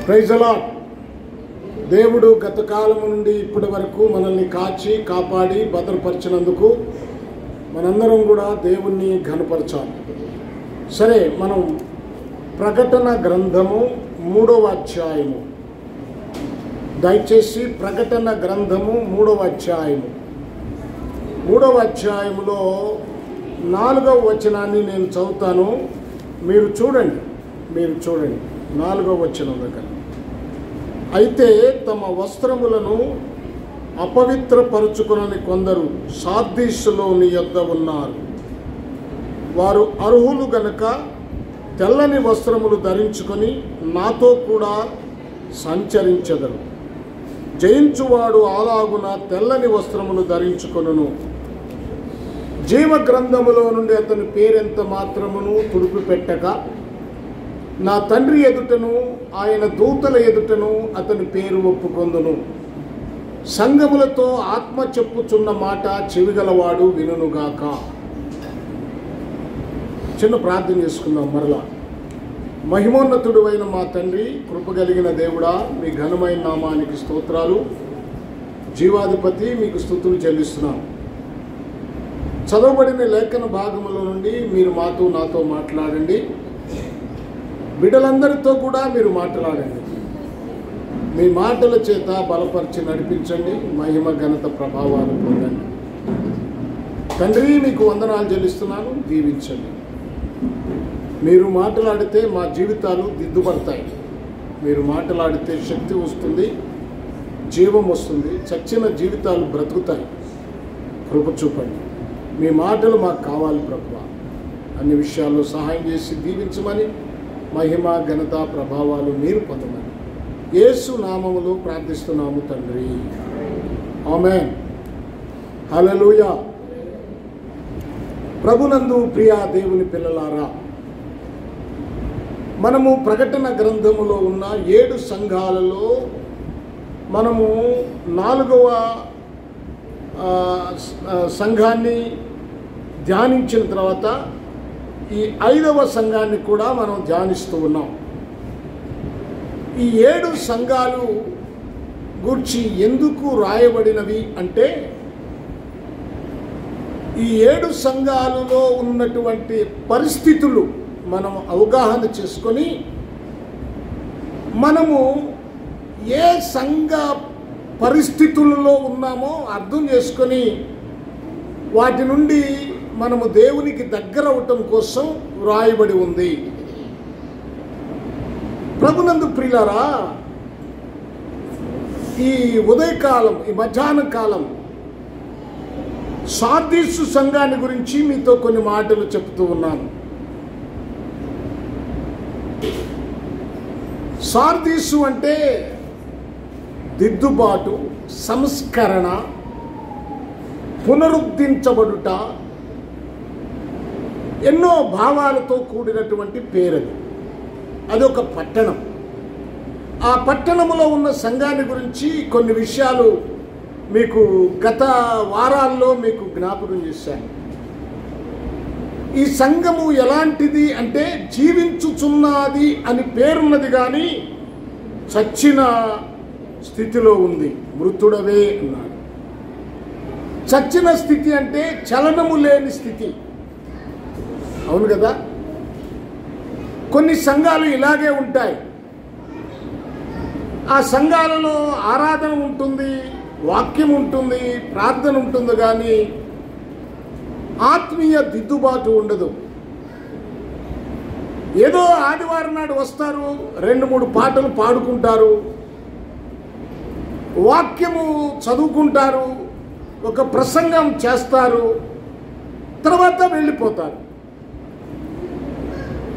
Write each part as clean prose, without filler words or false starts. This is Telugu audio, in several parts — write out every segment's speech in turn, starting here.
Praise the lord. దేవుడు గత కాలం నుండి ఇప్పటి వరకు మనల్ని కాచి కాపాడి భద్రపరిచినందుకు మనందరం కూడా దేవుణ్ణి ఘనపరచాలి. సరే, మనం ప్రకటన గ్రంథము 3వ అధ్యాయము, దయచేసి ప్రకటన గ్రంథము 3వ అధ్యాయము 3వ అధ్యాయములో 4వ వచనాన్ని నేను చదువుతాను. మీరు చూడండి 4వ వచనం దగ్గర. అయితే తమ వస్త్రములను అపవిత్రపరుచుకునని కొందరు సార్దీసులో నీ యొద్ద ఉన్నారు. వారు అర్హులు గనుక తెల్లని వస్త్రములు ధరించుకొని నాతో కూడా సంచరించెదరు. జయించువాడు అలాగున తెల్లని వస్త్రములు ధరించుకొనును. జీవ గ్రంథములో నుండి అతని పేరెంత మాత్రమును తుడిపి పెట్టక నా తండ్రి ఎదుటను ఆయన దూతల ఎదుటను అతని పేరు ఒప్పుకొందును. సంఘములతో ఆత్మ చెప్పుచున్న మాట చెవిగలవాడు వినుగాక. చిన్న ప్రార్థన చేసుకుందాం. మరలా మహిమోన్నతుడు అయిన మా తండ్రి, కృపగలిగిన దేవుడా, మీ ఘనమైన నామానికి స్తోత్రాలు. జీవాధిపతి, మీకు స్తుతులు చెల్లిస్తున్నాం. చదవబడిన లేఖన భాగముల నుండి మీరు నాతో మాట్లాడండి. బిడ్డలందరితో కూడా మీరు మాట్లాడండి. మీ మాటల చేత బలపరిచి నడిపించండి. మహిమ ఘనత ప్రభావాలు పొందండి. తండ్రి, మీకు వందనాలు చెల్లిస్తున్నాను. దీవించండి. మీరు మాట్లాడితే మా జీవితాలు దిద్దుపడతాయి. మీరు మాట్లాడితే శక్తి వస్తుంది, జీవం వస్తుంది, చచ్చిన జీవితాలు బ్రతుకుతాయి. కృప చూపండి. మీ మాటలు మాకు కావాలి ప్రభువా. అన్ని విషయాల్లో సహాయం చేసి దీవించమని, మహిమ ఘనత ప్రభావాలు మీరు పొందమని యేసు నామములో ప్రార్థిస్తున్నాము తండ్రి. ఆమేన్. హల్లెలూయా. ప్రభునందు ప్రియా దేవుని పిల్లలారా, మనము ప్రకటన గ్రంథములో ఉన్న 7 సంఘాలలో మనము 4వ సంఘాన్ని ధ్యానించిన తర్వాత ఈ 5వ సంఘాన్ని కూడా మనం ధ్యానిస్తూ ఉన్నాం. ఈ 7 సంఘాలు గూర్చి ఎందుకు రాయబడినవి అంటే, ఈ 7 సంఘాలలో ఉన్నటువంటి పరిస్థితులు మనం అవగాహన చేసుకొని, మనము ఏ సంఘ పరిస్థితులలో ఉన్నామో అర్థం చేసుకొని వాటి నుండి మనము దేవునికి దగ్గర అవటం కోసం వ్రాయబడి ఉంది. ప్రభునందు ప్రియులారా, ఈ ఉదయకాలం, ఈ మధ్యాహ్న కాలం సార్దీసు సంఘాన్ని గురించి మీతో కొన్ని మాటలు చెప్తూ ఉన్నాను. సార్దీసు అంటే దిద్దుబాటు, సంస్కరణ, పునరుద్ధరించబడుట, ఎన్నో భావాలతో కూడినటువంటి పేరది. అదొక పట్టణం. ఆ పట్టణంలో ఉన్న సంఘాన్ని గురించి కొన్ని విషయాలు మీకు గత వారాల్లో మీకు జ్ఞాపకం చేశాను. ఈ సంఘము ఎలాంటిది అంటే, జీవించుచున్నది అని పేరున్నది కానీ చచ్చిన స్థితిలో ఉంది. మృతుడవే అన్నాడు. చచ్చిన స్థితి అంటే చలనము లేని స్థితి. అవును కదా? కొన్ని సంఘాలు ఇలాగే ఉంటాయి. ఆ సంఘాలలో ఆరాధన ఉంటుంది, వాక్యం ఉంటుంది, ప్రార్థన ఉంటుంది, కానీ ఆత్మీయ దిద్దుబాటు ఉండదు. ఏదో ఆదివారం నాడు వస్తారు, 2-3 పాటలు పాడుకుంటారు, వాక్యము చదువుకుంటారు, ఒక ప్రసంగం చేస్తారు, తర్వాత వెళ్ళిపోతారు.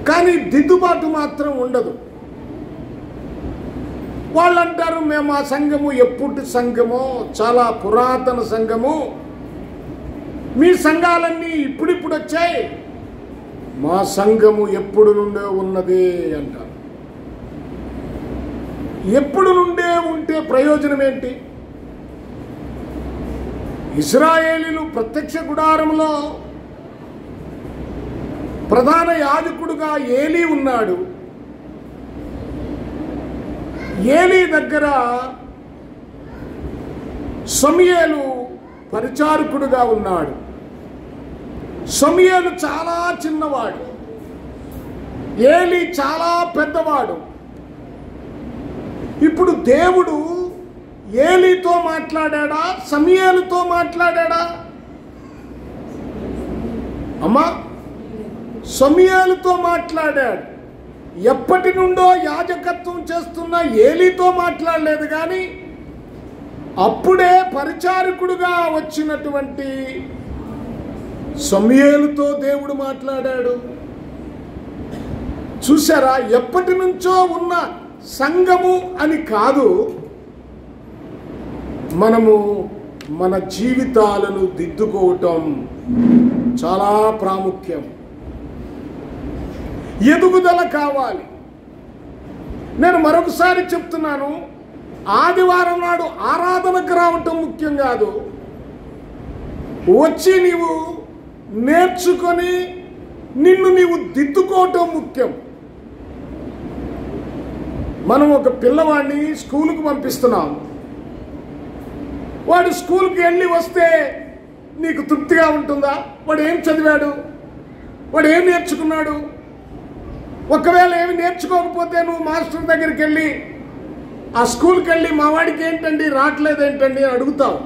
కానీ దిద్దుబాటు మాత్రం ఉండదు. వాళ్ళు అంటారు, మేము ఆ సంఘము ఎప్పుడు సంఘమో, చాలా పురాతన సంఘము, మీ సంఘాలన్నీ ఇప్పుడిప్పుడు వచ్చాయి, మా సంఘము ఎప్పుడు నుండే ఉన్నదే అంటారు. ఎప్పుడు నుండే ఉంటే ప్రయోజనం ఏంటి? ఇశ్రాయేలీలు ప్రత్యక్ష గుడారంలో ప్రధాన యాజకుడుగా ఏలీ ఉన్నాడు. ఏలీ దగ్గర సమూయేలు పరిచారకుడుగా ఉన్నాడు. సమూయేలు చాలా చిన్నవాడు, ఏలీ చాలా పెద్దవాడు. ఇప్పుడు దేవుడు ఏలీతో మాట్లాడా, సమూయేలుతో మాట్లాడా? అమ్మా, సమూయేలుతో మాట్లాడాడు. ఎప్పటి నుండో యాజకత్వం చేస్తున్న ఏలీతో మాట్లాడలేదు, కానీ అప్పుడే పరిచారకుడుగా వచ్చినటువంటి సమూయేలుతో దేవుడు మాట్లాడాడు. చూసారా, ఎప్పటి నుంచో ఉన్న సంఘము అని కాదు, మనము మన జీవితాలను దిద్దుకోవటం చాలా ప్రాముఖ్యం. ఎదుగుదల కావాలి. నేను మరొకసారి చెప్తున్నాను, ఆదివారం నాడు ఆరాధనకు రావటం ముఖ్యం కాదు, వచ్చి నీవు నేర్చుకొని నిన్ను నీవు దిద్దుకోవటం ముఖ్యం. మనం ఒక పిల్లవాడిని స్కూలుకు పంపిస్తున్నాం, వాడు స్కూల్కి వెళ్ళి వస్తే నీకు తృప్తిగా ఉంటుందా? వాడు ఏం చదివాడు, వాడు ఏం నేర్చుకున్నాడు? ఒకవేళ ఏమి నేర్చుకోకపోతే నువ్వు మాస్టర్ దగ్గరికి వెళ్ళి, ఆ స్కూల్కి వెళ్ళి మా వాడికి ఏంటండి రావట్లేదు ఏంటండి అని అడుగుతావు.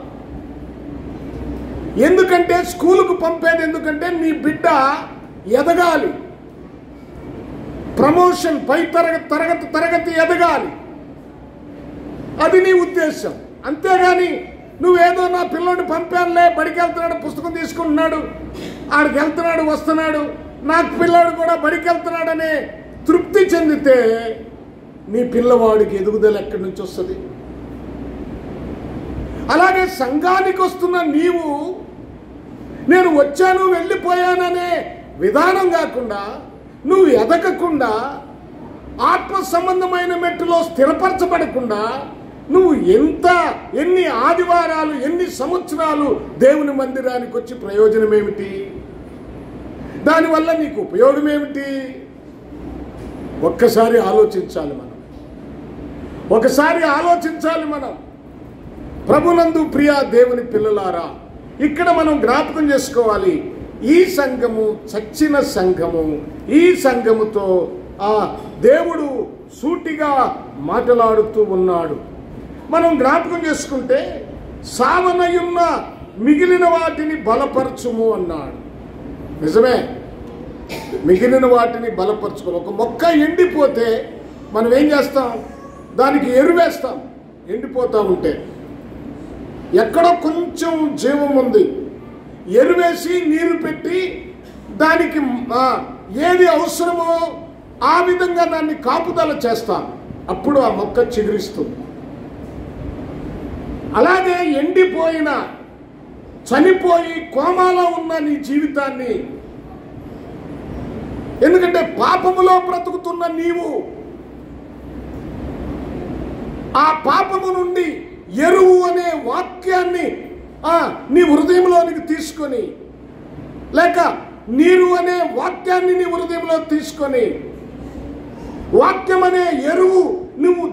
ఎందుకంటే స్కూలుకు పంపేది ఎందుకంటే నీ బిడ్డ ఎదగాలి, ప్రమోషన్, పై తరగతి ఎదగాలి. అది నీ ఉద్దేశం. అంతేగాని నువ్వేదో నా పిల్లోడిని పంపానులే, బడికి వెళ్తున్నాడు, పుస్తకం తీసుకుంటున్నాడు, ఆడికి వెళ్తున్నాడు వస్తున్నాడు, నాకు పిల్లాడు కూడా బడికి వెళ్తున్నాడనే తృప్తి చెందితే నీ పిల్లవాడికి ఎదుగుదల ఎక్కడి నుంచి వస్తుంది? అలాగే సంఘానికి వస్తున్న నీవు నేను వచ్చాను వెళ్ళిపోయాననే విధానం కాకుండా, నువ్వు ఎదగకుండా, ఆత్మ సంబంధమైన మెట్టులో స్థిరపరచబడకుండా నువ్వు ఎన్ని ఆదివారాలు, ఎన్ని సంవత్సరాలు దేవుని మందిరానికి వచ్చి ప్రయోజనం ఏమిటి? దానివల్ల నీకు ఉపయోగం ఏమిటి? ఒక్కసారి ఆలోచించాలి మనం, ఒకసారి ఆలోచించాలి మనం. ప్రభునందు ప్రియ దేవుని పిల్లలారా, ఇక్కడ మనం జ్ఞాపకం చేసుకోవాలి, ఈ సంఘము చచ్చిన సంఘము. ఈ సంఘముతో దేవుడు సూటిగా మాట్లాడుతూ ఉన్నాడు. మనం జ్ఞాపకం చేసుకుంటే సావనయున్న మిగిలిన వాటిని బలపరచుము అన్నాడు. నిజమే, మిగిలిన వాటిని బలపరచుకోవాలి. ఒక మొక్క ఎండిపోతే మనం ఏం చేస్తాం? దానికి ఎరువేస్తాం. ఎండిపోతూ ఉంటే ఎక్కడో కొంచెం జీవం ఉంది, ఎరువేసి నీరు పెట్టి దానికి ఏది అవసరమో ఆ విధంగా దాన్ని కాపుదల చేస్తాం. అప్పుడు ఆ మొక్క చిగురిస్తుంది. అలాగే ఎండిపోయిన, చనిపోయి కోమాలో ఉన్న నీ జీవితాన్ని, ఎందుకంటే పాపములో బ్రతుకుతున్న నీవు ఆ పాపము నుండి ఎరువు అనే వాక్యాన్ని నీ హృదయంలోనికి తీసుకొని, లేక నీరు అనే వాక్యాన్ని నీ హృదయంలో తీసుకొని, వాక్యం అనే ఎరువు నువ్వు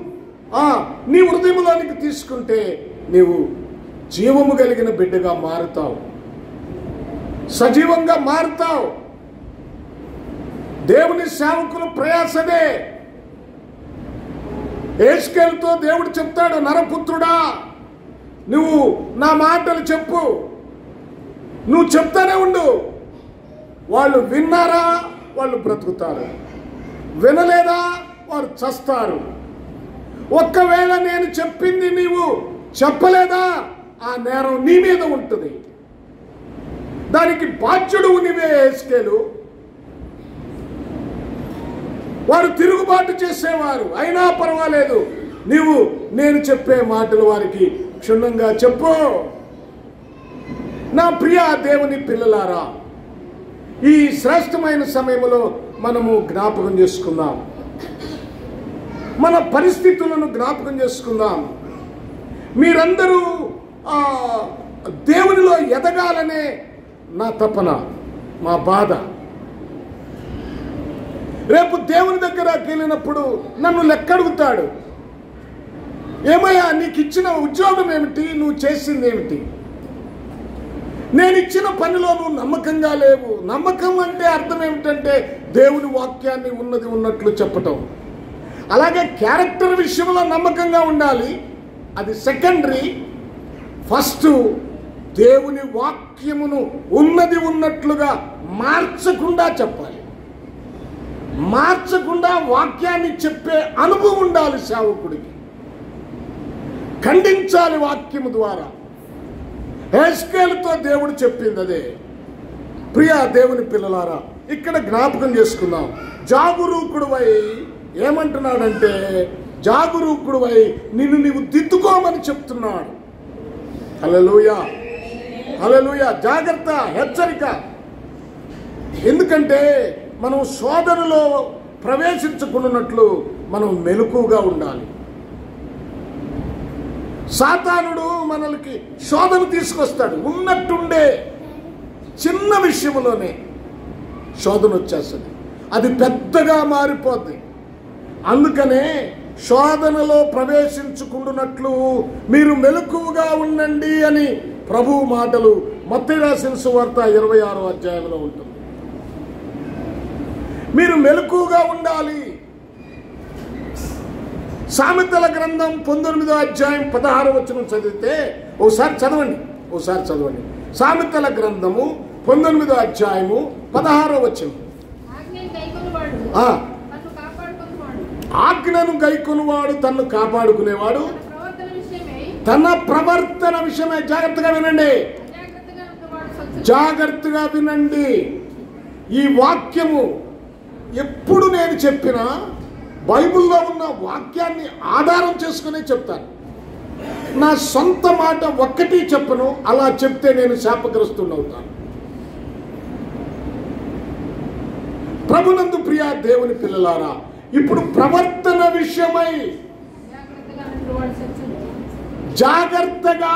నీ హృదయంలోనికి తీసుకుంటే నీవు జీవము కలిగిన బిడ్డగా మారుతావు, సజీవంగా మారుతావు. దేవుని సేవకుల ప్రయాసనే. యెహెజ్కేలుతో దేవుడు చెప్తాడు, నరపుత్రుడా నువ్వు నా మాటలు చెప్పు, నువ్వు చెప్తానే ఉండు. వాళ్ళు విన్నారా వాళ్ళు బ్రతుకుతారు, వినలేదా వారు చస్తారు. ఒక్కవేళ నేను చెప్పింది నీవు చెప్పలేదా ఆ నేరం నీ మీద ఉంటుంది. దానికి బాధ్యుడు నీవే యెహెజ్కేలు. వారు తిరుగుబాటు చేసేవారు, అయినా పర్వాలేదు, నీవు నేను చెప్పే మాటలు వారికి క్షుణ్ణంగా చెప్పు. నా ప్రియ దేవుని పిల్లలారా, ఈ శ్రేష్టమైన సమయంలో మనము జ్ఞాపకం చేసుకుందాం, మన పరిస్థితులను జ్ఞాపకం చేసుకుందాం. మీరందరూ దేవునిలో ఎదగాలనే నా తపన, మా బాధ. రేపు దేవుని దగ్గరకు వెళ్ళినప్పుడు నన్ను లెక్కడుగుతాడు. ఏమయ్యా నీకు ఇచ్చిన ఉద్యోగం ఏమిటి, నువ్వు చేసింది ఏమిటి, నేను ఇచ్చిన పనిలో నువ్వు నమ్మకంగా లేవు. నమ్మకం అంటే అర్థం ఏమిటంటే దేవుని వాక్యాన్ని ఉన్నది ఉన్నట్లు చెప్పటం. అలాగే క్యారెక్టర్ విషయంలో నమ్మకంగా ఉండాలి, అది సెకండరీ. ఫస్ట్ దేవుని వాక్యమును ఉన్నది ఉన్నట్లుగా మార్చకుండా చెప్పాలి. మార్చకుండా వాక్యాన్ని చెప్పే అనుభవం ఉండాలి సేవకుడికి. ఖండించాలి వాక్యము ద్వారా. హెస్కేలుతో దేవుడు చెప్పింది అదే. ప్రియ దేవుని పిల్లలారా, ఇక్కడ జ్ఞాపకం చేసుకుందాం. జాగరూకుడువై ఏమంటున్నాడంటే, జాగరూకుడువై నిన్ను నీవు దిద్దుకోమని చెప్తున్నాడు. హల్లెలూయా, హల్లెలూయా. జాగ్రత్త, హెచ్చరిక. ఎందుకంటే మనం శోధనలో ప్రవేశించుకున్నట్లు మనం మెలకుగా ఉండాలి. సాతానుడు మనల్కి శోధన తీసుకొస్తాడు. ఉన్నట్టుండే చిన్న విషయంలోనే శోధన వచ్చేస్తుంది, అది పెద్దగా మారిపోద్ది. అందుకనే శోధనలో ప్రవేశించుకుంటున్నట్లు మీరు మెలకువగా ఉండండి అని ప్రభువు మాటలు మత్తయి రాసిన సువార్త 26వ అధ్యాయంలో ఉంటుంది. మీరు మెలకువగా ఉండాలి. సామెతల గ్రంథం 19వ అధ్యాయం 16వ వచనం చదివితే ఒకసారి చదవండి. సామెతల గ్రంథము 19వ అధ్యాయము 16వ వచనం. ఆజ్ఞను గైకొనువాడు తన్ను కాపాడుకునేవాడు, తన ప్రవర్తన విషయమై. జాగ్రత్తగా వినండి, జాగ్రత్తగా వినండి. ఈ వాక్యము ఎప్పుడు నేను చెప్పినా బైబిల్లో ఉన్న వాక్యాన్ని ఆధారం చేసుకునే చెప్తాను. నా సొంత మాట ఒక్కటి చెప్పను. అలా చెప్తే నేను శాపగ్రస్తుడవుతాను. ప్రభునందు ప్రియ దేవుని పిల్లలారా, ఇప్పుడు ప్రవర్తన విషయమై జాగ్రత్తగా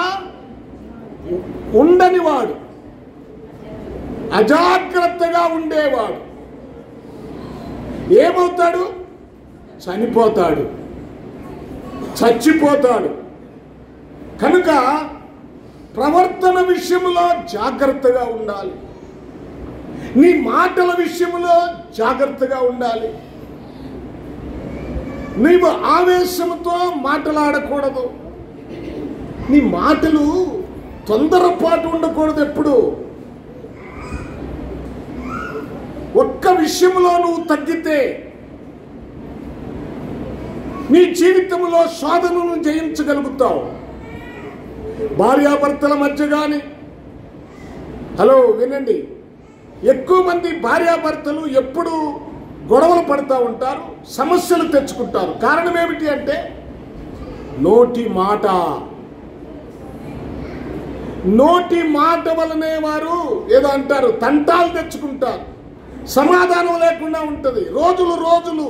ఉండనివాడు, అజాగ్రత్తగా ఉండేవాడు ఏమవుతాడు? చనిపోతాడు, చచ్చిపోతాడు. కనుక ప్రవర్తన విషయంలో జాగ్రత్తగా ఉండాలి. నీ మాటల విషయంలో జాగ్రత్తగా ఉండాలి. నీవు ఆవేశంతో మాట్లాడకూడదు. నీ మాటలు తొందరపాటు ఉండకూడదు. ఎప్పుడు ఒక్క విషయంలో నువ్వు తగ్గితే నీ జీవితంలో శోధనను జయించగలుగుతావు. భార్యాభర్తల మధ్య కానీ, హలో వినండి, ఎక్కువ మంది భార్యాభర్తలు ఎప్పుడు గొడవలు పడుతూ ఉంటారు, సమస్యలు తెచ్చుకుంటారు. కారణం ఏమిటి అంటే నోటి మాట. నోటి మాట వలనే వారు ఏదో అంటారు, తంటాలు తెచ్చుకుంటారు. సమాధానం లేకుండా ఉంటుంది. రోజులు రోజులు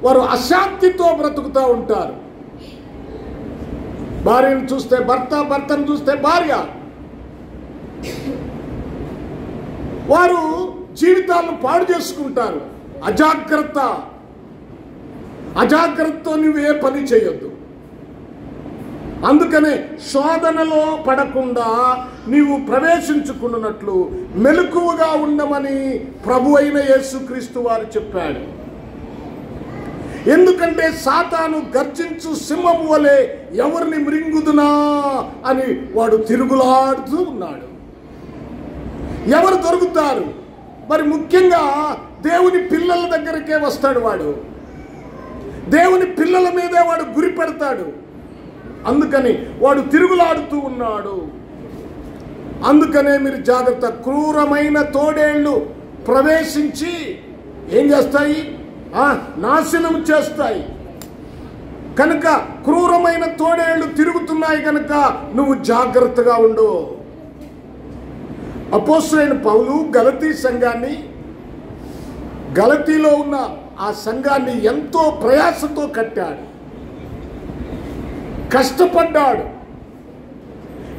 వారు అశాంతితో బ్రతుకుతూ ఉంటారు. భార్యను చూస్తే భర్త, భర్తను చూస్తే భార్య. వారు జీవితాలను పాడు చేసుకుంటారు. అజాగ్రత్తతో నువ్వు ఏ పని చేయొద్దు. అందుకనే శోధనలో పడకుండా నీవు ప్రవేశించుకున్నట్లు మెలకువగా ఉండమని ప్రభు అయిన యేసుక్రీస్తు వారు చెప్పాడు. ఎందుకంటే సాతాను గర్జించు సింహము వలె ఎవరిని మృంగుదునా అని వాడు తిరుగులాడుతూ ఉన్నాడు. ఎవరు దొరుకుతారు? మరి ముఖ్యంగా దేవుని పిల్లల దగ్గరికే వస్తాడు వాడు. దేవుని పిల్లల మీదే వాడు గురి పెడతాడు. అందుకని వాడు తిరుగులాడుతూ ఉన్నాడు. అందుకనే మీరు జాగ్రత్త. క్రూరమైన తోడేళ్లు ప్రవేశించి ఏం చేస్తాయి? నాశనం చేస్తాయి. కనుక క్రూరమైన తోడేళ్లు తిరుగుతున్నాయి కనుక నువ్వు జాగ్రత్తగా ఉండు. అపోస్తలుడైన పౌలు గలతీ సంఘాన్ని, గలతీలో ఉన్న ఆ సంఘాన్ని ఎంతో ప్రయాసంతో కట్టాడు, కష్టపడ్డాడు.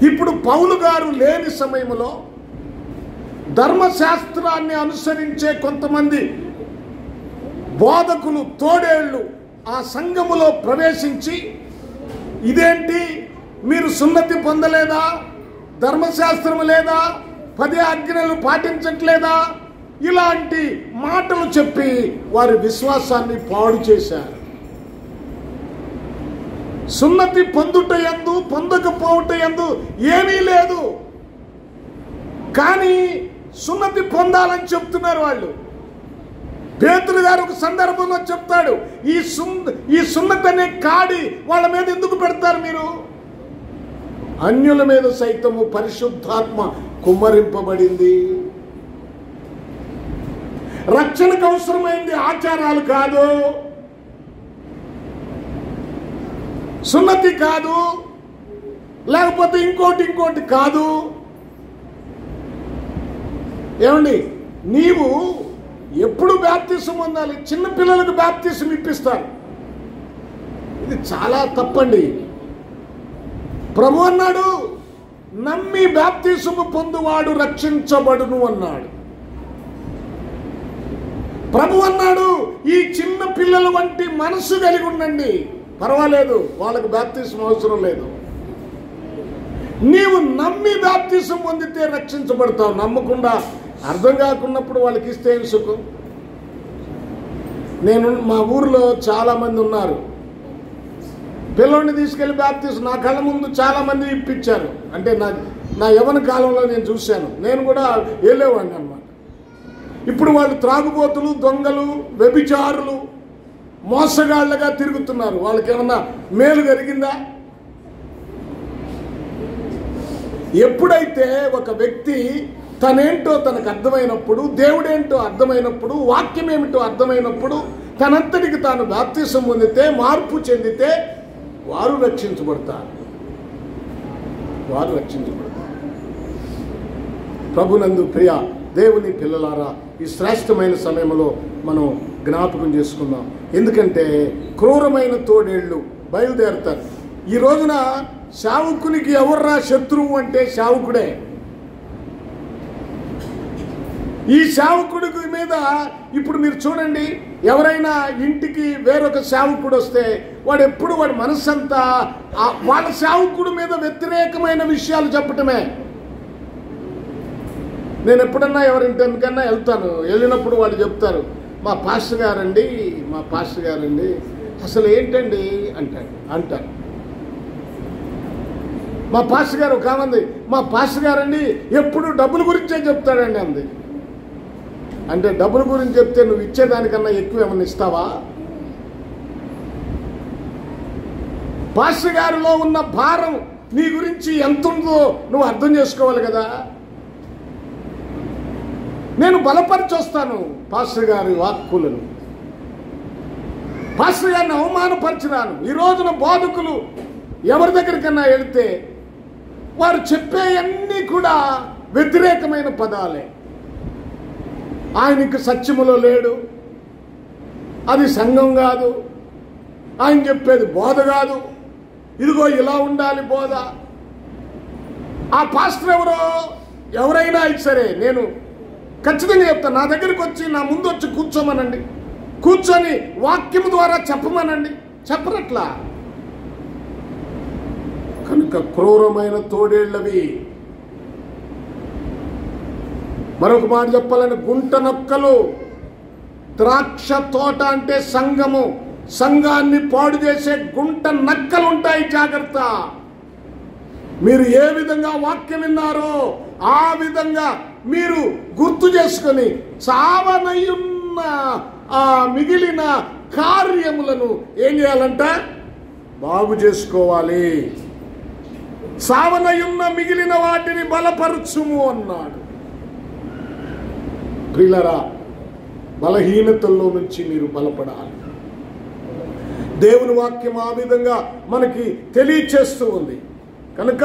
ఇప్పుడు పౌలు గారు లేని సమయంలో ధర్మశాస్త్రాన్ని అనుసరించే కొంతమంది బోధకులు, తోడేళ్లు ఆ సంఘములో ప్రవేశించి ఇదేంటి మీరు సున్నతి పొందలేదా, ధర్మశాస్త్రం లేదా, 10 ఆజ్ఞలు పాటించట్లేదా, ఇలాంటి మాటలు చెప్పి వారి విశ్వాసాన్ని పాడు చేశారు. సున్నతి పొందుట యందు పొందకపోవుట యందు ఏమీ లేదు, కానీ సున్నతి పొందాలని చెప్తున్నారు వాళ్ళు. పేతురు గారు ఒక సందర్భంలో చెప్తాడు, ఈ సున్నతి అనే కాడి వాళ్ళ మీద ఎందుకు పెడతారు మీరు? అన్యుల మీద సైతము పరిశుద్ధాత్మ కుమ్మరింపబడింది. రక్షణకు అవసరమైంది ఆచారాలు కాదు, సున్నతి కాదు, లేకపోతే ఇంకోటి కాదు. ఏమండి, నీవు ఎప్పుడు బాప్తిసం పొందాలి? చిన్న పిల్లలకు బాప్తిసం ఇప్పిస్తారు. ఇది చాలా తప్పండి. ప్రభు అన్నాడు, నమ్మి బాప్తిసము పొందువాడు రక్షించబడును అన్నాడు. ప్రభు అన్నాడు, ఈ చిన్న పిల్లల వంటి మనసు కలిగి ఉండండి, పర్వాలేదు, వాళ్ళకు బాప్తిసం అవసరం లేదు. నీవు నమ్మి బాప్తిసం పొందితే రక్షించబడతావు. నమ్మకుండా అర్థం కాకున్నప్పుడు వాళ్ళకి ఇస్తే ఏం సుఖం? మా ఊర్లో చాలా మంది ఉన్నారు, పిల్లోడిని తీసుకెళ్లి బాప్తిసం నా కళ్ళ ముందు చాలా మంది ఇప్పించారు. అంటే నా యవ్వన కాలంలో నేను చూశాను, నేను కూడా వెళ్ళేవాడిని అన్నమాట. ఇప్పుడు వాళ్ళు త్రాగుబోతులు, దొంగలు, వ్యభిచారులు, మోసగాళ్ళగా తిరుగుతున్నారు. వాళ్ళకి ఏమన్నా మేలు జరిగిందా? ఎప్పుడైతే ఒక వ్యక్తి తనేంటో తనకు అర్థమైనప్పుడు, దేవుడేంటో అర్థమైనప్పుడు, వాక్యం ఏమిటో అర్థమైనప్పుడు, తనంతటికి తాను బాప్తిసం పొందితే, మార్పు చెందితే వారు రక్షించబడతారు. ప్రభునందు ప్రియ దేవుని పిల్లలారా, ఈ శ్రేష్టమైన సమయంలో మనం జ్ఞాపకం చేసుకుందాం. ఎందుకంటే క్రూరమైన తోడేళ్లు బయలుదేరుతారు. ఈ రోజున శావుకునికి ఎవర్రా శత్రువు అంటే శావుకుడే. ఈ సేవకుడి మీద ఇప్పుడు మీరు చూడండి, ఎవరైనా ఇంటికి వేరొక సేవకుడు వస్తే వాడు ఎప్పుడు వాడి మనస్సంతా వాళ్ళ సేవకుడి మీద వ్యతిరేకమైన విషయాలు చెప్పటమే. నేను ఎప్పుడన్నా ఎవరింటికన్నా వెళ్తాను, వెళ్ళినప్పుడు వాళ్ళు చెప్తారు, మా పాస్టర్ గారండి అసలు ఏంటండి అంటారు. మా పాస్టర్ గారు కామంది, మా పాస్టర్ గారండి ఎప్పుడు డబ్బుల గురించే చెప్తాడండి అంది. అంటే డబ్బుల గురించి చెప్తే నువ్వు ఇచ్చేదానికన్నా ఎక్కువ ఏమన్నా ఇస్తావా? పాస్టర్ గారిలో ఉన్న భారం నీ గురించి ఎంత ఉందో నువ్వు అర్థం చేసుకోవాలి కదా. నేను బలపరిచొస్తాను పాస్టర్ గారి వాక్కులను, పాస్టర్ గారిని అవమానపరిచినాను. ఈ రోజున బోధకులు ఎవరి దగ్గరికన్నా వెళితే వారు చెప్పేవన్నీ కూడా వ్యతిరేకమైన పదాలే. ఆయనకి సత్యములో లేడు, అది సంఘం కాదు, ఆయన చెప్పేది బోధ కాదు, ఇదిగో ఇలా ఉండాలి బోధ. ఆ పాస్టర్ ఎవరైనా సరే నేను ఖచ్చితంగా చెప్తాను, నా దగ్గరికి వచ్చి నా ముందు వచ్చి కూర్చోమనండి, కూర్చొని వాక్యం ద్వారా చెప్పమనండి. చెప్పరట్లా. కనుక క్రూరమైన తోడేళ్లవి. మరొక మాట చెప్పాలని, గుంట నక్కలు. ద్రాక్ష తోట అంటే సంఘము, సంఘాన్ని పాడు చేసే గుంట నక్కలుంటాయి, జాగ్రత్త. మీరు ఏ విధంగా వాక్యం విన్నారో ఆ విధంగా మీరు గుర్తు చేసుకొని చావనయున్న ఆ మిగిలిన కార్యములను ఏం చేయాలంట? బాగు చేసుకోవాలి. సావనయున్న మిగిలిన వాటిని బలపరచుము అన్నాడు. ప్రియులారా, బలహీనతల్లో నుంచి మీరు బలపడాలి. దేవుని వాక్యం ఆ విధంగా మనకి తెలియచేస్తూ ఉంది. కనుక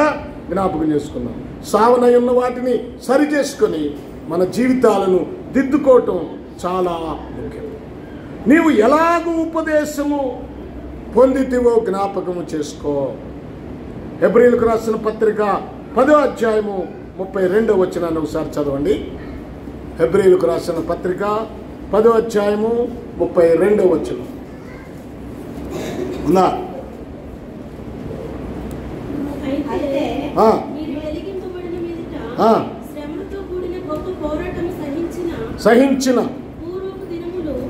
జ్ఞాపకం చేసుకున్నాం, సావనయున్న వాటిని సరి చేసుకొని మన జీవితాలను దిద్దుకోవటం చాలా ముఖ్యం. నీవు ఎలాగూ ఉపదేశము పొందితివో జ్ఞాపకము చేసుకో. హెబ్రీయులకు రాసిన పత్రిక 10వ అధ్యాయము 32వ వచనాన్ని ఒకసారి చదవండి. హెబ్రీయులకు రాసిన పత్రిక 10వ అధ్యాయము 32వ వచనం ఉందా? సహించిన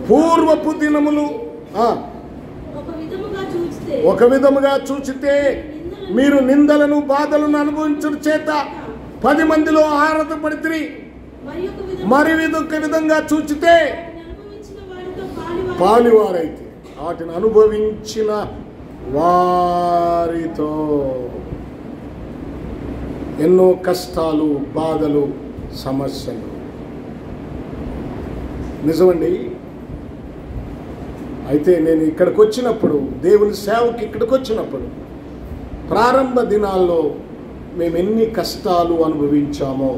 పూర్వపు దినములు ఒక విధముగా చూచితే మీరు నిందలను బాధలను అనుభవించుట చేత 10 మందిలో ఆరాధపడితిరి. మరి ఒక విధంగా చూచితే పాలివారైతే వాటిని అనుభవించిన వారితో ఎన్నో కష్టాలు, బాధలు, సమస్యలు. నిజమండి. అయితే నేను ఇక్కడికి వచ్చినప్పుడు, దేవుని సేవకి ఇక్కడికి వచ్చినప్పుడు, ప్రారంభ దినాల్లో మేము ఎన్ని కష్టాలు అనుభవించామో,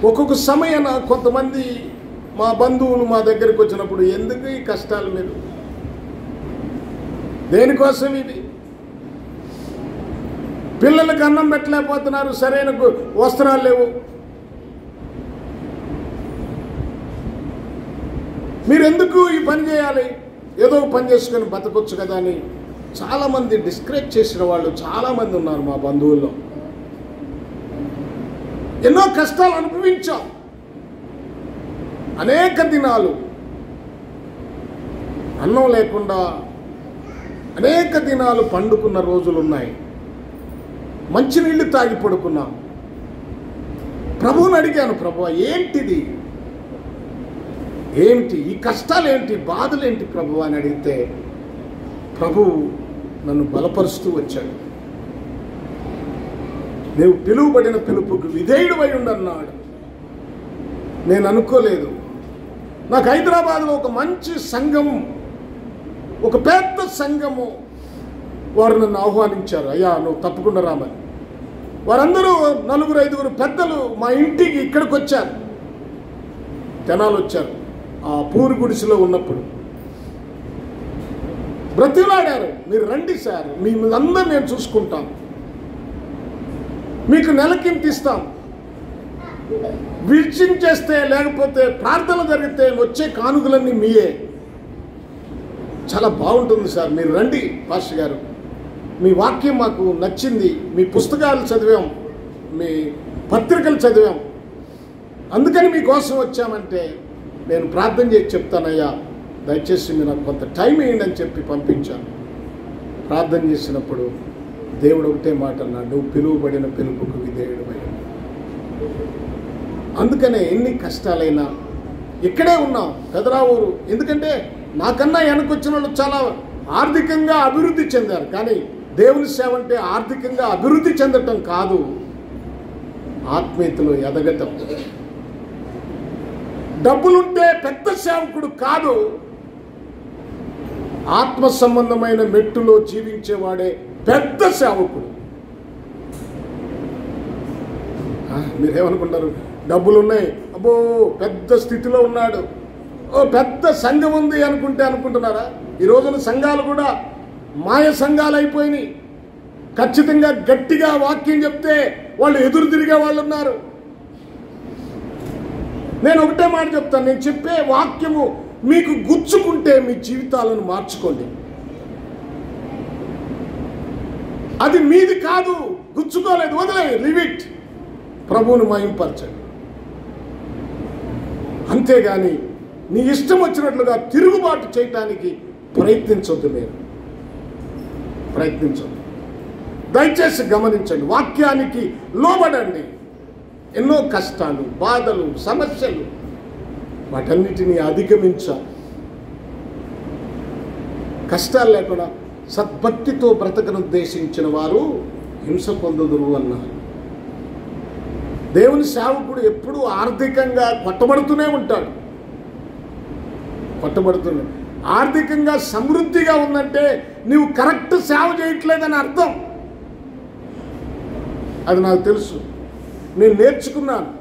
ఒక్కొక్క సమయాన కొంతమంది మా బంధువులు మా దగ్గరికి వచ్చినప్పుడు, ఎందుకు ఈ కష్టాలు, మీరు దేనికోసం ఇది, పిల్లలకు అన్నం పెట్టలేకపోతున్నారు, సరైన వస్త్రాలు లేవు, మీరెందుకు ఈ పని చేయాలి, ఏదో పని చేసుకొని బతకొచ్చు కదా అని చాలామంది డిస్కరేజ్ చేసిన వాళ్ళు చాలామంది ఉన్నారు మా బంధువుల్లో. ఎన్నో కష్టాలు అనుభవించాం, అనేక దినాలు అన్నం లేకుండా అనేక దినాలు పండుకున్న రోజులు ఉన్నాయి. మంచినీళ్ళు తాగి పడుకున్నాం. ప్రభువుని అడిగాను, ప్రభువా ఏంటిది, ఏంటి ఈ కష్టాలు, ఏంటి బాధలు, ఏంటి ప్రభువా అని అడిగితే ప్రభువు నన్ను బలపరుస్తూ వచ్చాడు. నీవు పిలువబడిన పిలుపుకు విధేయుడివై ఉండన్నాడు. నేను అనుకోలేదు. నాకు హైదరాబాద్లో ఒక మంచి సంఘము, ఒక పెద్ద సంఘము, వారు నన్ను ఆహ్వానించారు. అయ్యా నువ్వు తప్పకుండా రామని. వారందరూ 4-5 పెద్దలు మా ఇంటికి ఇక్కడికి వచ్చారు, జనాలు వచ్చారు. ఆ పూరి గుడిసెలో ఉన్నప్పుడు బ్రతిలాడారు, మీరు రండి సార్, మీ అందరూ నేను చూసుకుంటాను, మీకు నెలకింత ఇస్తాం, విజిటింగ్ చేస్తే లేకపోతే ప్రార్థన జరిగితే వచ్చే కానుకలన్నీ మీయే, చాలా బాగుంటుంది సార్, మీరు రండి పాస్టర్ గారు, మీ వాక్యం మాకు నచ్చింది, మీ పుస్తకాలు చదివాం, మీ పత్రికలు చదివాం, అందుకని మీకోసం వచ్చామంటే నేను ప్రార్థన చేసి చెప్తానయ్యా, దయచేసి మీరు నాకు కొంత టైం వేయండి అని చెప్పి పంపించాను. ప్రార్థన చేసినప్పుడు దేవుడు ఒకటే మాట అన్నాడు, నువ్వు పిలువబడిన పిలుపుకు విధేయుడివై. అందుకనే ఎన్ని కష్టాలైనా ఇక్కడే ఉన్నాం, పెదరావూరు. ఎందుకంటే నాకన్నా వెనకొచ్చిన వాళ్ళు చాలా ఆర్థికంగా అభివృద్ధి చెందారు. కానీ దేవుని సేవ అంటే ఆర్థికంగా అభివృద్ధి చెందటం కాదు, ఆత్మీయతలో ఎదగటం. డబ్బులుంటే పెద్ద సేవకుడు కాదు, ఆత్మ సంబంధమైన మెట్టులో జీవించేవాడే పెద్ద సేవకుడు. మీరేమనుకుంటారు, డబ్బులున్నాయి, అబ్బో పెద్ద స్థితిలో ఉన్నాడు, ఓ పెద్ద సంఘం ఉంది అనుకుంటున్నారా? ఈ రోజున సంఘాలు కూడా మాయ సంఘాలు అయిపోయినాయి. ఖచ్చితంగా గట్టిగా వాక్యం చెప్తే వాళ్ళు ఎదురు తిరిగే వాళ్ళు ఉన్నారు. నేను ఒకటే మాట చెప్తాను, నేను చెప్పే వాక్యము మీకు గుచ్చుకుంటే మీ జీవితాలను మార్చుకోండి. అది మీది కాదు, గుచ్చుకోలేదు, వదిలే, లీవ్ ఇట్, ప్రభువును మహింపరచండి. అంతేగాని నీ ఇష్టం వచ్చినట్లుగా తిరుగుబాటు చేయటానికి ప్రయత్నించొద్దు. మీరు ప్రయత్నించొద్దు. దయచేసి గమనించండి, వాక్యానికి లోబడండి. ఎన్నో కష్టాలు, బాధలు, సమస్యలు, వాటన్నిటినీ అధిగమించాలి. కష్టాలు లేకుండా సద్భక్తితో బ్రతకను ఉద్దేశించిన వారు హింస పొందుదురు అన్నారు. దేవుని సేవకుడు ఎప్పుడూ ఆర్థికంగా కొట్టబడుతూనే ఉంటాడు, కొట్టబడుతూనే. ఆర్థికంగా సమృద్ధిగా ఉందంటే నువ్వు కరెక్ట్ సేవ చేయట్లేదని అర్థం. అది నాకు తెలుసు, నేను నేర్చుకున్నాను.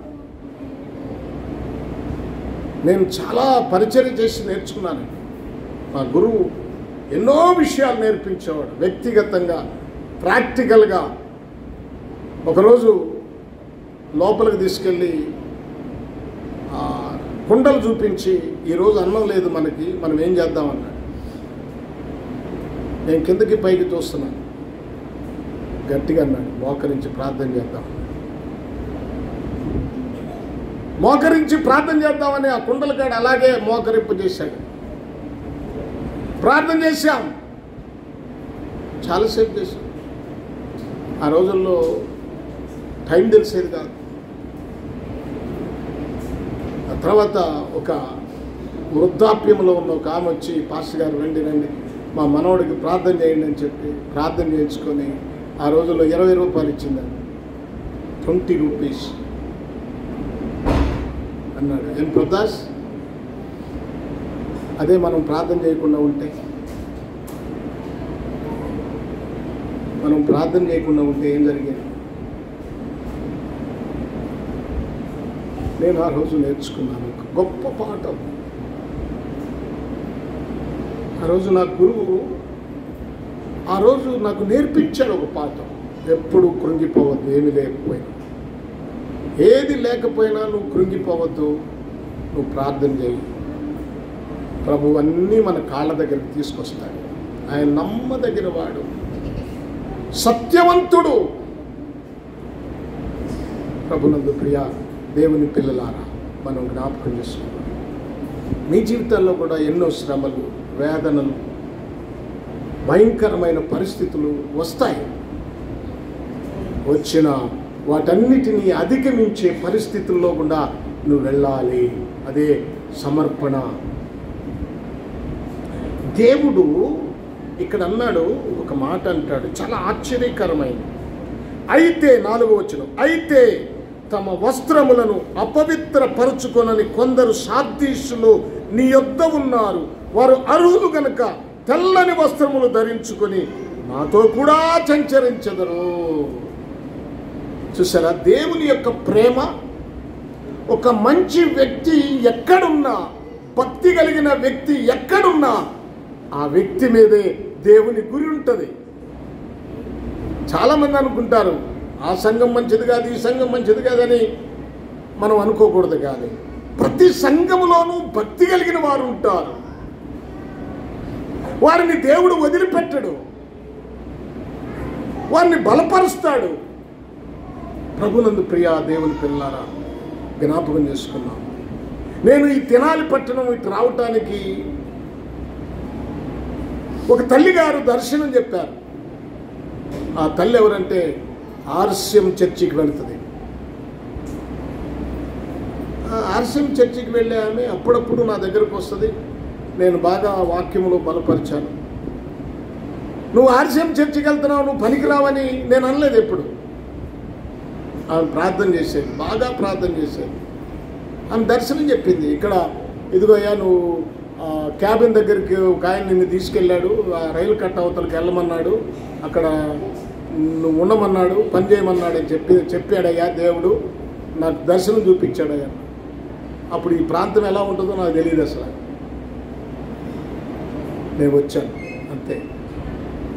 నేను చాలా పరిచర్య చేసి నేర్చుకున్నాను. మా గురువు ఎన్నో విషయాలు నేర్పించేవాడు, వ్యక్తిగతంగా, ప్రాక్టికల్గా. ఒకరోజు లోపలికి తీసుకెళ్ళి కుండలు చూపించి, ఈరోజు అన్నం లేదు మనకి, మనం ఏం చేద్దామన్నాడు. నేను కిందకి పైకి చూస్తున్నాను, గట్టిగా అన్నాడు, మోకరించి ప్రార్థన చేద్దాం, మోకరించి ప్రార్థన చేద్దామని ఆ కుండలకాడ అలాగే మోకరింపు చేశాడు. ప్రార్థన చేశాం, చాలాసేపు చేశాం. ఆ రోజుల్లో టైం తెలిసేది కాదు. ఆ తర్వాత ఒక వృద్ధాప్యంలో ఉన్న ఒక ఆమె వచ్చి, పాస్టర్ గారు రండి రండి మా మనవడికి ప్రార్థన చేయండి అని చెప్పి ప్రార్థన చేయించుకొని ఆ రోజుల్లో 20 రూపాయలు ఇచ్చిందండి. 20 రూపీస్ అన్నాడు. ఏం ప్రదాస్, అదే మనం ప్రార్థన చేయకుండా ఉంటే, మనం ప్రార్థన చేయకుండా ఉంటే ఏం జరిగేది? నేను ఆ రోజు నేర్చుకున్నాను ఒక గొప్ప పాఠం. ఆ రోజు నా గురువు ఆ రోజు నాకు నేర్పించాడు ఒక పాఠం. ఎప్పుడు కృంగిపోవద్దు, ఏమి లేకపోయినా, ఏది లేకపోయినా నువ్వు కృంగిపోవద్దు, నువ్వు ప్రార్థన చేయి. ప్రభు అన్నీ మన కాళ్ళ దగ్గరికి తీసుకొస్తాడు. ఆయన నమ్మదగిన వాడు, సత్యవంతుడు. ప్రభునందు ప్రియ దేవుని పిల్లలారా, మనం జ్ఞాపకం చేసుకున్నాం. మీ జీవితాల్లో కూడా ఎన్నో శ్రమలు, వేదనలు, భయంకరమైన పరిస్థితులు వస్తాయి. వచ్చిన వాటన్నిటినీ అధిగమించే పరిస్థితుల్లో కూడా నువ్వు వెళ్ళాలి. అదే సమర్పణ. దేవుడు ఇక్కడ అన్నాడు, ఒక మాట అంటాడు, చాలా ఆశ్చర్యకరమైనది. అయితే 4వ వచనం, అయితే తమ వస్త్రములను అపవిత్రపరచుకొనని కొందరు సాద్దీసులు నీ యొద్ద ఉన్నారు. వారు అర్హులు గనుక తెల్లని వస్త్రములు ధరించుకొని నాతో కూడా సంచరించెదరు. చూసారా, దేవుని యొక్క ప్రేమ. ఒక మంచి వ్యక్తి ఎక్కడున్నా, భక్తి కలిగిన వ్యక్తి ఎక్కడున్నా ఆ వ్యక్తి మీదే దేవుని గురి ఉంటుంది. చాలామంది అనుకుంటారు ఆ సంఘం మంచిది కాదు, ఈ సంఘం మంచిది కాదని మనం అనుకోకూడదు. కానీ ప్రతి సంఘములోనూ భక్తి కలిగిన వారు ఉంటారు. వారిని దేవుడు వదిలిపెట్టడు, వారిని బలపరుస్తాడు. ప్రభునందు ప్రియ దేవుని పిల్లారా, జ్ఞాపకం చేసుకున్నాం. నేను ఈ తెనాలి పట్టణం ఇటు రావటానికి ఒక తల్లిగారు దర్శనం చెప్పారు. ఆ తల్లి ఎవరంటే ఆర్సిఎం చర్చికి వెళుతుంది. ఆర్సిఎం చర్చికి వెళ్ళే ఆమె అప్పుడప్పుడు నా దగ్గరకు వస్తుంది. నేను బాగా వాక్యములో బలపరిచాను. నువ్వు ఆర్సిఎం చర్చికి వెళ్తున్నావు, నువ్వు పనికిరావని నేను అనలేదు ఎప్పుడు. ఆమె ప్రార్థన చేసేది, బాగా ప్రార్థన చేసేది. ఆమె దర్శనం చెప్పింది. ఇక్కడ ఇదిగోయ్యా, నువ్వు క్యాబిన్ దగ్గరికి ఒక ఆయన నిన్ను తీసుకెళ్ళాడు, రైలు కట్ట అవతలకి వెళ్ళమన్నాడు, అక్కడ నువ్వు ఉండమన్నాడు, పని చేయమన్నాడు అని చెప్పాడయ్యా దేవుడు, నాకు దర్శనం చూపించాడయ్యా. అప్పుడు ఈ ప్రాంతం ఎలా ఉంటుందో నాకు తెలియదు అసలు. నేను వచ్చాను అంతే.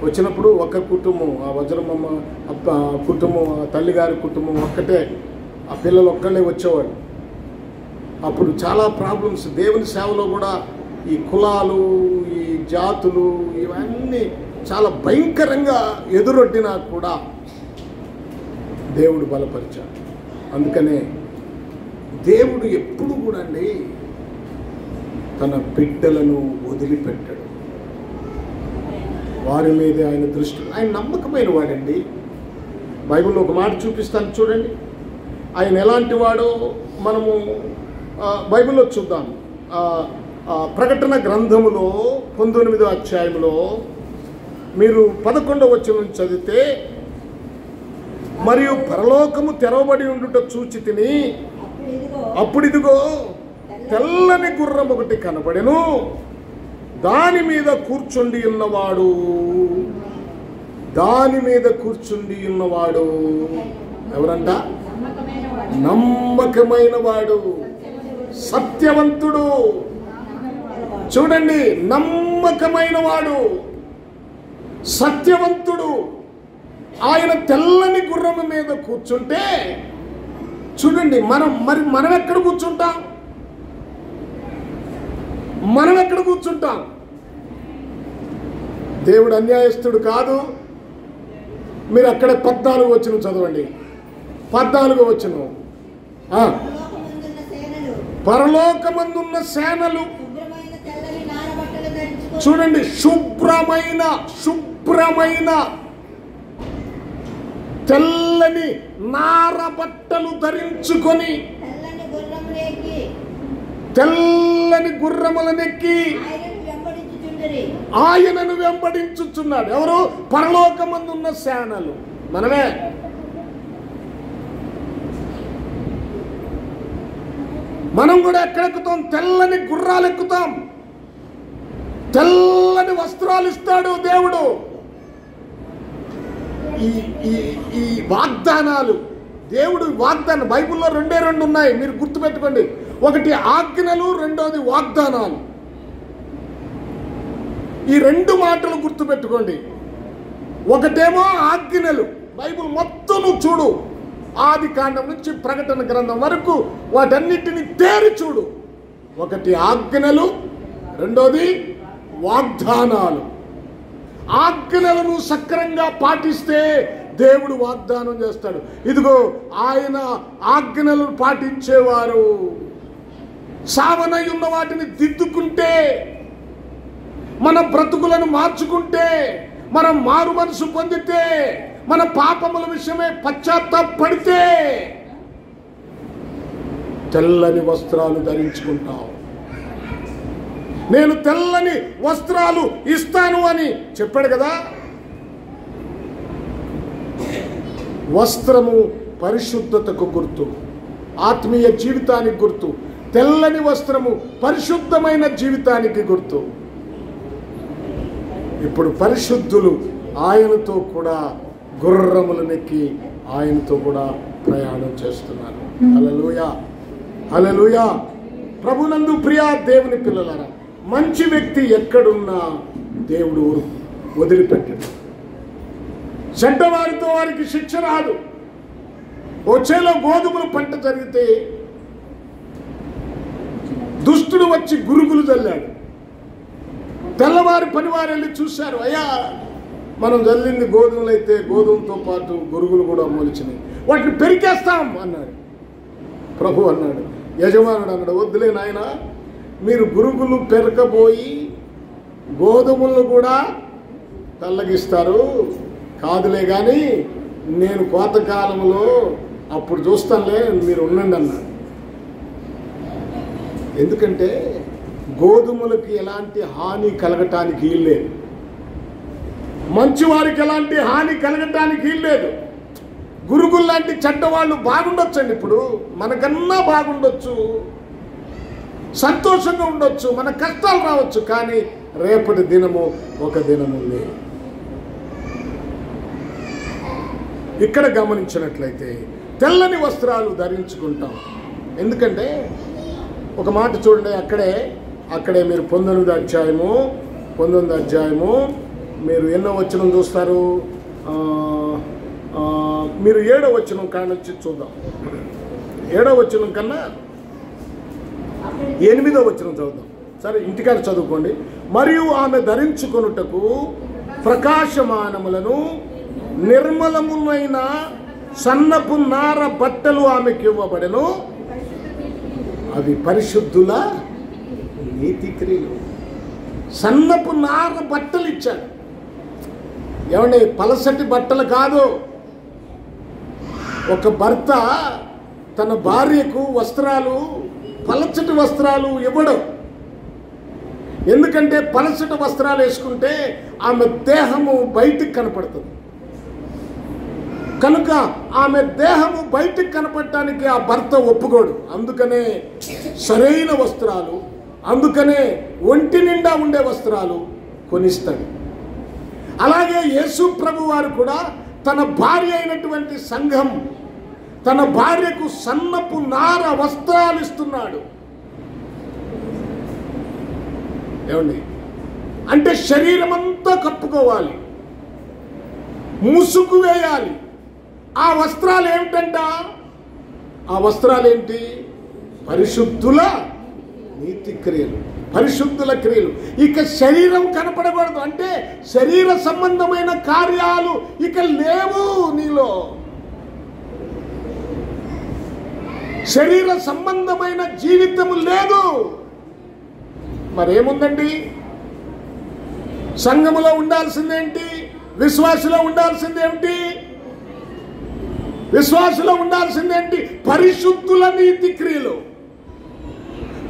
వచ్చినప్పుడు ఒక కుటుంబం, ఆ వజ్రమమ్మ కుటుంబం, ఆ తల్లిగారి కుటుంబం ఒక్కటే, ఆ పిల్లలు ఒక్కళ్ళే వచ్చేవాడు. అప్పుడు చాలా ప్రాబ్లమ్స్. దేవుని సేవలో కూడా ఈ కులాలు, ఈ జాతులు, ఇవన్నీ చాలా భయంకరంగా ఎదురొడ్డినా కూడా దేవుడు బలపరిచాడు. అందుకనే దేవుడు ఎప్పుడు కూడా అండి తన బిడ్డలను వదిలిపెట్టాడు. వారి మీదే ఆయన దృష్టి. ఆయన నమ్మకమైన వాడండి. బైబిల్లో ఒక మాట చూపిస్తాను చూడండి. ఆయన ఎలాంటి వాడో మనము బైబిల్లో చూద్దాం. ప్రకటన గ్రంథములో 19వ అధ్యాయంలో మీరు 11వ వచనం చదివితే, మరియు పరలోకము తెరవబడి ఉండుట చూచి తిని, అప్పుడిదిగో తెల్లని గుర్రం ఒకటి కనబడెను, దాని మీద కూర్చుండి ఉన్నవాడు, దాని మీద కూర్చుండి ఉన్నవాడు ఎవరంట? నమ్మకమైన వాడు, సత్యవంతుడు. చూడండి, నమ్మకమైన వాడు, సత్యవంతుడు. ఆయన తెల్లని గుర్రం మీద కూర్చుంటే చూడండి, మనం ఎక్కడ కూర్చుంటాం? మనం ఎక్కడ కూర్చుంటాం? దేవుడు అన్యాయస్తుడు కాదు. మీరు అక్కడ 14 వచనం చదవండి. 14 వచనం. పరలోకమందున్న సేనలు చూడండి, శుభ్రమైన తెల్లని నార బట్టలు ధరించుకొని తెల్లని గుర్రములనెక్కి ఆయనను వెంబడించుచున్నాడు. ఎవరు? పరలోకమందున్న సేనలు, మనమే. మనం కూడా ఎక్కడెక్కుతాం? తెల్లని గుర్రాలు ఎక్కుతాం. తెల్లని వస్త్రాలు ఇస్తాడు దేవుడు. ఈ వాగ్దానాలు, దేవుడు వాగ్దానం బైబిల్లో 2 ఉన్నాయి, మీరు గుర్తుపెట్టుకోండి. ఒకటి ఆజ్ఞలు, రెండోది వాగ్దానాలు. ఈ 2 మాటలు గుర్తుపెట్టుకోండి. ఒకటేమో ఆజ్ఞలు, బైబిల్ మొత్తం చూడు, ఆది కాండం నుంచి ప్రకటన గ్రంథం వరకు వాటన్నిటిని తేరి చూడు. ఒకటి ఆజ్ఞలు, రెండోది వాగ్దానాలు. ఆజ్ఞలను సక్రంగా పాటిస్తే దేవుడు వాగ్దానం చేస్తాడు. ఇదిగో ఆయన ఆజ్ఞలను పాటించేవారు సావనై ఉన్న వాటిని దిద్దుకుంటే, మన బ్రతుకులను మార్చుకుంటే, మనం మారు మనసు పొందితే, మన పాపముల విషయమే పశ్చాత్తాపడితే తెల్లని వస్త్రాలు ధరించుకుంటాం. నేను తెల్లని వస్త్రాలు ఇస్తాను అని చెప్పాడు కదా. వస్త్రము పరిశుద్ధతకు గుర్తు, ఆత్మీయ జీవితానికి గుర్తు. తెల్లని వస్త్రము పరిశుద్ధమైన జీవితానికి గుర్తు. ఇప్పుడు పరిశుద్ధులు ఆయనతో కూడా గుర్రములనెక్కి ఆయనతో కూడా ప్రయాణం చేస్తున్నారు. హల్లెలూయా, హల్లెలూయా. ప్రభునందు ప్రియా దేవుని పిల్లలారా, మంచి వ్యక్తి ఎక్కడున్నా దేవుడు వదిలిపెట్టాడు. చెడ్డవారితో వారికి శిక్ష రాదు. వచ్చేలో గోధుమలు పంట జరిగితే దుష్టుడు వచ్చి గురుగులు చల్లాడు. తెల్లవారి పనివారు వెళ్ళి చూశారు, అయ్యా మనం చల్లింది గోధుమలు అయితే గోధుమతో పాటు గురుగులు కూడా మొలిచినాయి, వాటిని పెరికేస్తాం అన్నాడు. ప్రభు అన్నాడు, యజమానుడు అన్నాడు, వద్దులే నాయన, మీరు గురుగులు పెరకబోయి గోధుమలను కూడా తల్లగిస్తారు కాదులే, కానీ నేను కోతకాలంలో అప్పుడు చూస్తానులే, మీరు ఉండండి అన్నాడు. ఎందుకంటే గోధుమలకి ఎలాంటి హాని కలగటానికి వీల్లేదు, మంచివారికి ఎలాంటి హాని కలగటానికి వీల్లేదు. గురుగులు లాంటి చెడ్డవాళ్ళు బాగుండొచ్చండి, ఇప్పుడు మనకన్నా బాగుండొచ్చు, సంతోషంగా ఉండొచ్చు, మన కష్టాలు రావచ్చు, కానీ రేపటి దినము ఒక దినము లేదు. ఇక్కడ గమనించినట్లయితే తెల్లని వస్త్రాలు ధరించుకుంటాం. ఎందుకంటే ఒక మాట చూడండి, అక్కడే మీరు 19వ అధ్యాయము మీరు ఎన్నో వచనం చూస్తారు, మీరు 7వ వచనం కానుంచి చూద్దాం. 7వ వచనం కన్నా 8వ వచనం చదువుదాం. సరే, ఇంటికాడ చదువుకోండి. మరియు ఆమె ధరించుకొనుటకు ప్రకాశమానములను నిర్మలములైన సన్నపు నార బట్టలు ఆమెకి ఇవ్వబడెను, అవి పరిశుద్ధుల నీతి క్రియలు. సన్నపు నార బట్టలు ఇచ్చాడు. ఏమండి, పలసటి బట్టలు కాదు. ఒక భర్త తన భార్యకు వస్త్రాలు, పలచటి వస్త్రాలు ఇవ్వడం. ఎందుకంటే పలచటి వస్త్రాలు వేసుకుంటే ఆమె దేహము బయటికి కనపడుతుంది. కనుక ఆమె దేహము బయటికి కనపడటానికి ఆ భర్త ఒప్పుకోడు. అందుకనే సరైన వస్త్రాలు, అందుకనే ఒంటి నిండా ఉండే వస్త్రాలు కొనిస్తాడు. అలాగే యేసు ప్రభు వారు కూడా తన భార్య అయినటువంటి సంఘం, తన భార్యకు సన్నపు నార వస్త్రాలు ఇస్తున్నాడు. ఏమండి, అంటే శరీరం అంతా కప్పుకోవాలి, ముసుగు వేయాలి. ఆ వస్త్రాలు ఏమిటంట? ఆ వస్త్రాలు ఏంటి? పరిశుద్ధుల నీతి క్రియలు. పరిశుద్ధుల క్రియలు. ఇక శరీరం కనపడకూడదు అంటే శరీర సంబంధమైన కార్యాలు ఇక లేవు నీలో. శరీర సంబంధమైన జీవితం లేదు. మరేముందండి? సంఘములో ఉండాల్సిందేంటి? విశ్వాసులో ఉండాల్సిందేంటి? విశ్వాసులో ఉండాల్సిందేంటి? పరిశుద్ధుల నీతి క్రియలు,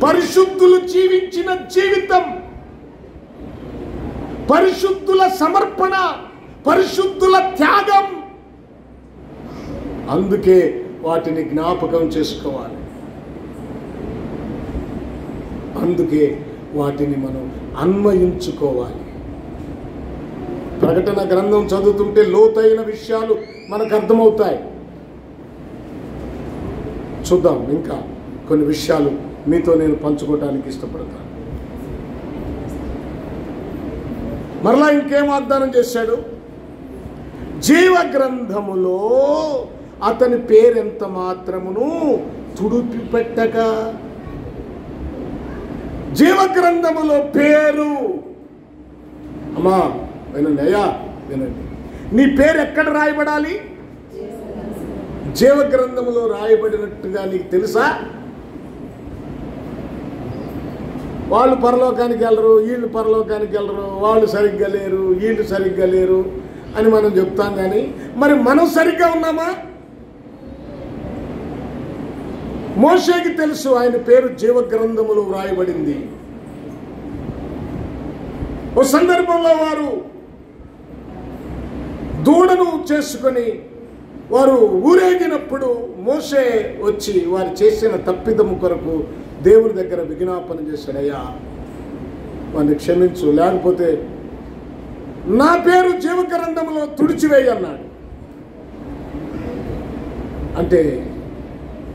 పరిశుద్ధులు జీవించిన జీవితం, పరిశుద్ధుల సమర్పణ, పరిశుద్ధుల త్యాగం. అందుకే వాటిని జ్ఞాపకం చేసుకోవాలి. అందుకే వాటిని మనం అన్వయించుకోవాలి. ప్రకటన గ్రంథం చదువుతుంటే లోతైన విషయాలు మనకు అర్థమవుతాయి. చూద్దాం, ఇంకా కొన్ని విషయాలు మీతో నేను పంచుకోవడానికి ఇష్టపడతాను. మరలా ఇంకేం వాగ్దానం చేశాడు? జీవ గ్రంథములో అతని పేరెంత మాత్రమును తుడిపి పెట్టక. జీవ గ్రంథములో పేరు, అమ్మా వినండి, అయ్యా వినండి, నీ పేరు ఎక్కడ రాయబడాలి? జీవ గ్రంథములో రాయబడినట్టుగా నీకు తెలుసా? వాళ్ళు పరలోకానికి వెళ్ళరు, వీళ్ళు పరలోకానికి వెళ్ళరు, వాళ్ళు సరిగ్గా లేరు, వీళ్ళు సరిగ్గా లేరు అని మనం చెప్తాం. కానీ మరి మనం సరిగ్గా ఉన్నామా? మోషేకి తెలుసు ఆయన పేరు జీవ గ్రంథములో వ్రాయబడింది. ఓ సందర్భంలో వారు దూడను చేసుకొని వారు ఊరేగినప్పుడు మోషే వచ్చి వారు చేసిన తప్పిదము కొరకు దేవుని దగ్గర విజ్ఞాపన చేశాడు, అయ్యా వారిని క్షమించు, లేకపోతే నా పేరు జీవ గ్రంథంలో తుడిచివేయి అన్నాడు. అంటే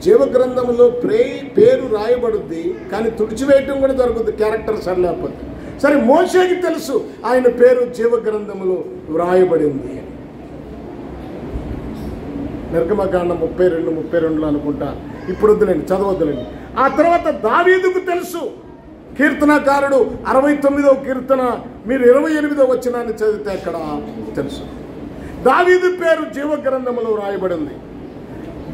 జీవ గ్రంథంలో పేరు రాయబడుద్ది, కానీ తుడిచివేయటం కూడా జరుగుద్ది క్యారెక్టర్ సరిలేకపోతే. సరే, మోషేకి తెలుసు ఆయన పేరు జీవ గ్రంథంలో వ్రాయబడింది. నిర్గమకాండం 32 అనుకుంటా, ఇప్పుడు వద్దులేండి, చదవద్దులేండి. ఆ తర్వాత దావీదుకు తెలుసు, కీర్తనకారుడు 69వ కీర్తన మీరు 28వ వచనాన్ని చదివితే అక్కడ తెలుసు దావీదు పేరు జీవ గ్రంథములో రాయబడింది.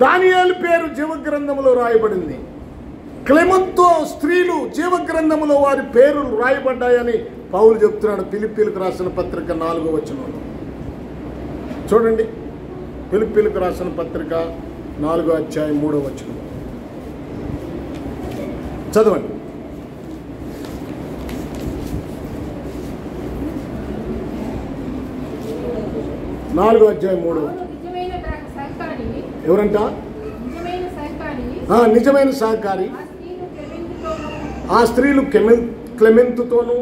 దానియేలు పేరు జీవ గ్రంథములో రాయబడింది. క్లెమెంతో స్త్రీలు జీవ గ్రంథములో వారి పేర్లు రాయబడ్డాయని పౌలు చెప్తున్నాడు ఫిలిప్పీలకు రాసిన పత్రిక 4వ వచనంలో. చూడండి, ఫిలిప్పీలకు రాసిన పత్రిక 4వ అధ్యాయం 3వ వచనం చదవండి. నాలుగో అధ్యాయం 3వ. ఎవరంట? నిజమైన సహకారి. ఆ స్త్రీలు క్లెమెంతుతోను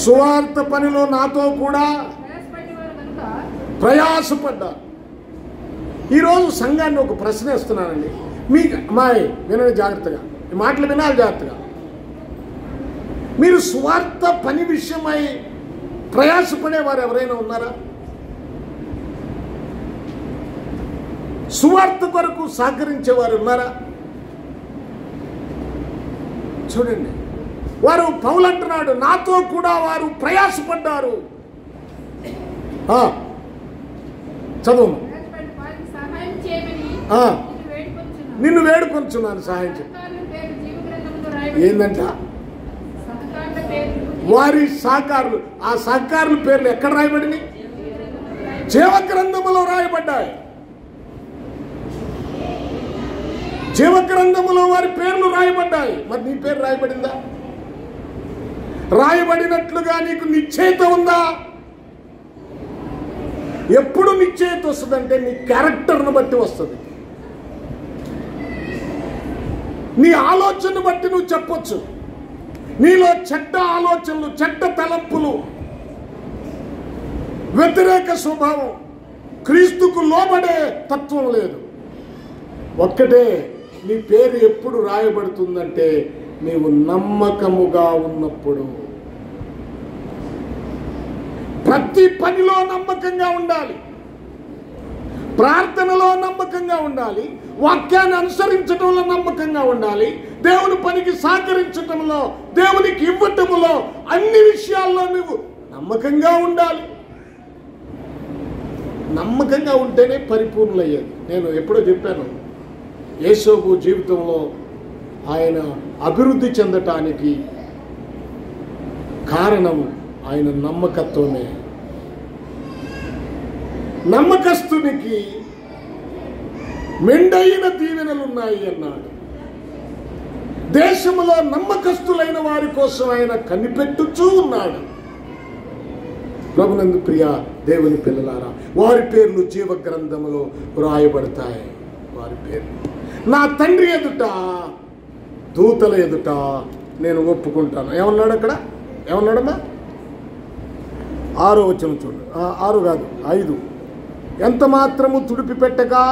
సువార్త పనిలో నాతో కూడా ప్రయాసపడ్డా. ఈరోజు సంఘాన్ని ఒక ప్రశ్న ఇస్తున్నానండి, మీకు అమ్మాయి వినండి జాగ్రత్తగా, ఈ మాటలు వినాలి జాగ్రత్తగా. మీరు సువార్త పని విషయమై ప్రయాసపడేవారు ఎవరైనా ఉన్నారా? సువార్త కొరకు సహకరించేవారు ఉన్నారా? చూడండి, వారు పౌలు అంటున్నాడు, నాతో కూడా వారు ప్రయాసపడ్డారు. చదువు. నిన్ను వేడుకొంచున్నాను సహాయం చేయి. ఏందంట? వారి సహకారులు. ఆ సహకారుల పేర్లు ఎక్కడ రాయబడినాయి? జీవ గ్రంథములో రాయబడ్డాయి. జీవ గ్రంథములో వారి పేర్లు రాయబడ్డాయి. మరి నీ పేరు రాయబడిందా? రాయబడినట్లుగా నీకు నిశ్చయిత ఉందా? ఎప్పుడు నిశ్చయిత వస్తుందంటే నీ క్యారెక్టర్ను బట్టి వస్తుంది. నీ ఆలోచనను బట్టి నువ్వు చెప్పొచ్చు. నీలో చెడ్డ ఆలోచనలు, చెడ్డ తలంపులు, వ్యతిరేక స్వభావం, క్రీస్తుకు లోబడే తత్వం లేదు. ఒక్కటే, నీ పేరు ఎప్పుడు రాయబడుతుందంటే నీవు నమ్మకముగా ఉన్నప్పుడు. ప్రతి పనిలో నమ్మకంగా ఉండాలి. ప్రార్థనలో నమ్మకంగా ఉండాలి, వాక్యాన్ని అనుసరించడంలో నమ్మకంగా ఉండాలి, దేవుని పనికి సహకరించటంలో, దేవునికి ఇవ్వటంలో, అన్ని విషయాల్లో నువ్వు నమ్మకంగా ఉండాలి. నమ్మకంగా ఉంటేనే పరిపూర్ణులయ్యేది. నేను ఎప్పుడో చెప్పాను, యేసోబు జీవితంలో ఆయన అభివృద్ధి చెందటానికి కారణం ఆయన నమ్మకత్వమే. నమ్మకస్తునికి మెండైన దీవెనలున్నాయి అన్నాడు. దేశంలో నమ్మకస్తులైన వారి కోసం ఆయన కనిపెట్టుచూ ఉన్నాడు. ప్రభునందు ప్రియ దేవుని పిల్లలారా, వారి పేర్లు జీవ గ్రంథములో వ్రాయబడతాయి. వారి పేర్లు నా తండ్రి ఎదుట, దూతల ఎదుట నేను ఒప్పుకుంటాను. ఏమన్నాడు అక్కడ? ఏమన్నాడమ్మా? 6వ వచనం చూడండి. 6 కాదు 5. ఎంత మాత్రము తుడిపి పెట్టగా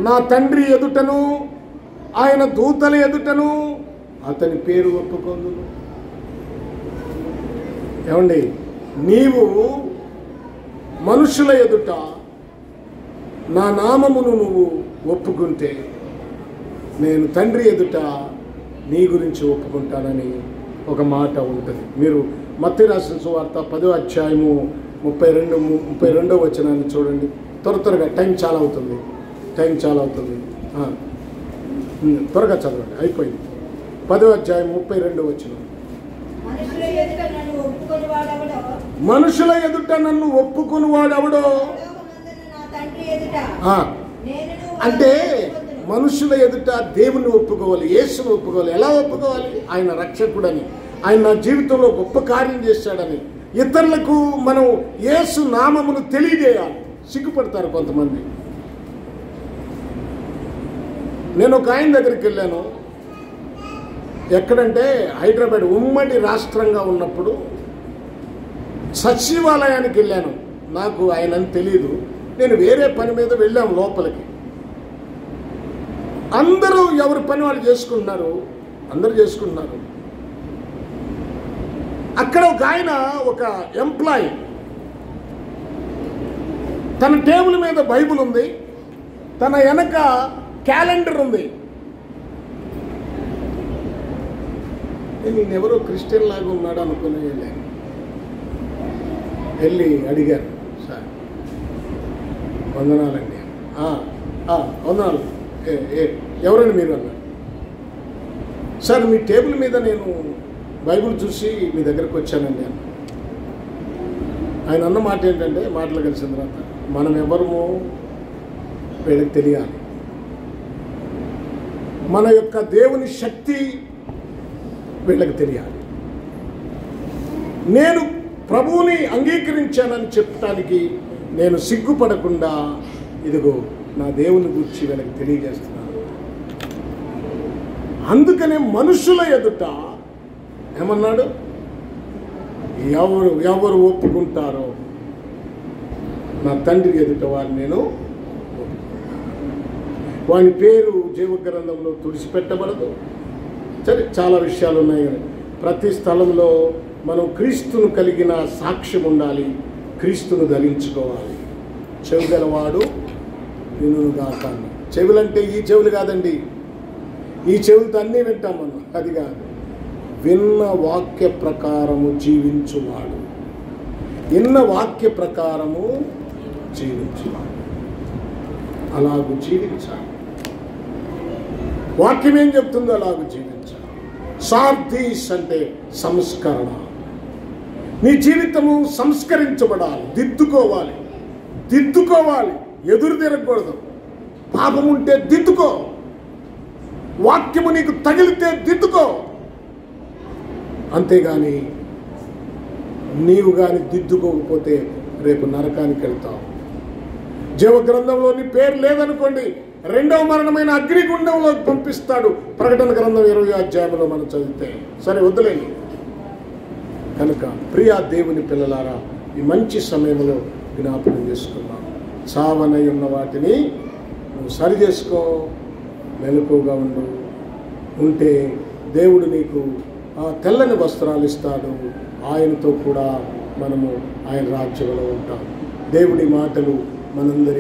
నా తండ్రి ఎదుటను ఆయన దూతల ఎదుటను అతని పేరు ఒప్పుకొందును. ఏమండి, నీవు మనుషుల ఎదుట నా నామమును నువ్వు ఒప్పుకుంటే నేను తండ్రి ఎదుట నీ గురించి ఒప్పుకుంటానని ఒక మాట ఉంటుంది. మీరు మత్తయి రాసిన సువార్త 10వ అధ్యాయము 32వ వచనాన్ని చూడండి. త్వరగా, టైం చాలా అవుతుంది. త్వరగా చదవండి, అయిపోయింది. 10వ అధ్యాయం 32వ వచనం. మనుషుల ఎదుట నన్ను ఒప్పుకుని వాడెవడో, అంటే మనుషుల ఎదుట దేవుని ఒప్పుకోవాలి, యేసుని ఒప్పుకోవాలి. ఎలా ఒప్పుకోవాలి? ఆయన రక్షకుడని, ఆయన నా జీవితంలో గొప్ప కార్యం చేశాడని ఇతరులకు మనం యేసు నామమును తెలియజేయాలి. సిగ్గుపడతారు కొంతమంది. నేను ఒక ఆయన దగ్గరికి వెళ్ళాను. ఎక్కడంటే హైదరాబాద్ ఉమ్మడి రాష్ట్రంగా ఉన్నప్పుడు సచివాలయానికి వెళ్ళాను. నాకు ఆయనని తెలియదు, నేను వేరే పని మీద వెళ్ళాము లోపలికి. అందరూ ఎవరి పని వాళ్ళు చేసుకుంటున్నారు, అందరూ చేసుకుంటున్నారు. అక్కడ ఒక ఆయన, ఒక ఎంప్లాయీ, తన టేబుల్ మీద బైబుల్ ఉంది, తన వెనక క్యాలెండర్ ఉంది. నేను ఎవరో క్రిస్టియన్ లాగా ఉన్నాడు అనుకుని వెళ్ళి అడిగాను, సార్ వందనాలండి. వందనాలు, ఎవరండి మీరు అన్నారు. సార్ మీ టేబుల్ మీద నేను బైబుల్ చూసి మీ దగ్గరకు వచ్చానండి అన్న. ఆయన అన్న మాట ఏంటంటే, మాటలు కలిసిన తర్వాత, మనం ఎవరమో వీళ్ళకి తెలియాలి, మన యొక్క దేవుని శక్తి వీళ్ళకి తెలియాలి. నేను ప్రభువుని అంగీకరించానని చెప్పడానికి నేను సిగ్గుపడకుండా ఇదిగో నా దేవుని గురించి వీళ్ళకి తెలియజేస్తున్నాను. అందుకనే మనుషుల ఎదుట ఏమన్నాడు? ఎవరు ఒప్పుకుంటారో నా తండ్రి ఎదుట వారిని నేను వాని పేరు జీవగ్రంథంలో తుడిచిపెట్టబడదు. సరే, చాలా విషయాలు ఉన్నాయి కానీ ప్రతి స్థలంలో మనం క్రీస్తును కలిగిన సాక్ష్యం ఉండాలి, క్రీస్తును ధరించుకోవాలి. చెవి గలవాడు వినుగాక. చెవులంటే ఈ చెవులు కాదండి, ఈ చెవులతో అన్నీ వింటాం మనం, అది కాదు. విన్న వాక్య ప్రకారము జీవించువాడు, విన్న వాక్య ప్రకారము జీవించువాడు. అలాగూ జీవించాలి. వాక్యం ఏం చెప్తుందో అలాగూ జీవించాలి. సార్దీస్ అంటే సంస్కరణ. నీ జీవితము సంస్కరించబడాలి, దిద్దుకోవాలి. ఎదురు తిరగకూడదు. పాపం ఉంటే దిద్దుకో, వాక్యము నీకు తగిలితే దిద్దుకో. అంతేగాని నీవు కానీ దిద్దుకోకపోతే రేపు నరకానికి వెళ్తావు. జీవగ్రంథంలో నీ పేరు లేదనుకోండి, రెండవ మరణమైన అగ్నిగుండంలో పంపిస్తాడు. ప్రకటన గ్రంథం 20వ అధ్యాయంలో మనం చదివితే. సరే, వద్దులేండి. కనుక ప్రియా దేవుని పిల్లలారా, ఈ మంచి సమయంలో జ్ఞాపకం చేసుకున్నాం. చావనై ఉన్న వాటిని నువ్వు సరి చేసుకో, మెలకుగా ఉంటే దేవుడు నీకు ఆ తెల్లని వస్త్రాలు ఇస్తాడు. ఆయనతో కూడా మనము ఆయన రాజ్యంలో ఉంటాం. దేవుడి మాటలు మనందరి